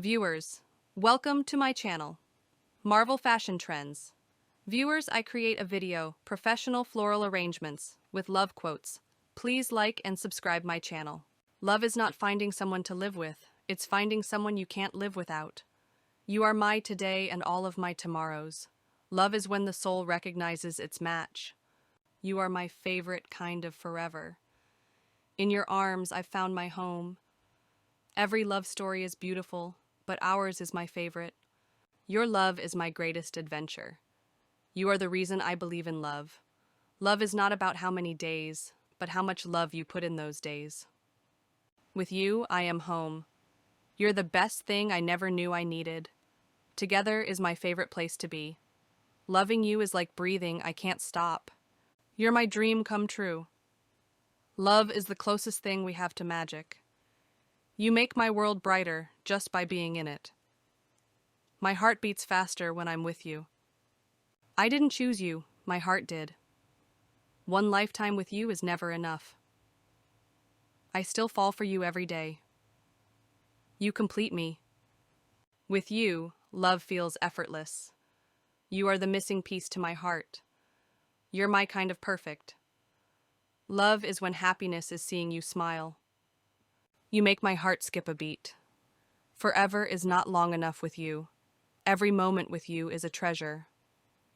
Viewers, welcome to my channel, Marvel Fashion Trends. Viewers, I create a video, professional floral arrangements, with love quotes. Please like and subscribe my channel. Love is not finding someone to live with, it's finding someone you can't live without. You are my today and all of my tomorrows. Love is when the soul recognizes its match. You are my favorite kind of forever. In your arms, I've found my home. Every love story is beautiful, but ours is my favorite. Your love is my greatest adventure. You are the reason I believe in love. Love is not about how many days, but how much love you put in those days. With you, I am home. You're the best thing I never knew I needed. Together is my favorite place to be. Loving you is like breathing, I can't stop. You're my dream come true. Love is the closest thing we have to magic. You make my world brighter just by being in it. My heart beats faster when I'm with you. I didn't choose you, my heart did. One lifetime with you is never enough. I still fall for you every day. You complete me. With you, love feels effortless. You are the missing piece to my heart. You're my kind of perfect. Love is when happiness is seeing you smile. You make my heart skip a beat. Forever is not long enough with you. Every moment with you is a treasure.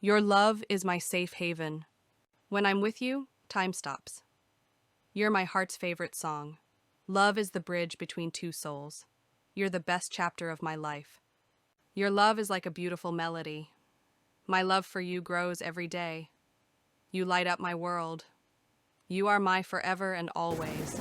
Your love is my safe haven. When I'm with you, time stops. You're my heart's favorite song. Love is the bridge between two souls. You're the best chapter of my life. Your love is like a beautiful melody. My love for you grows every day. You light up my world. You are my forever and always.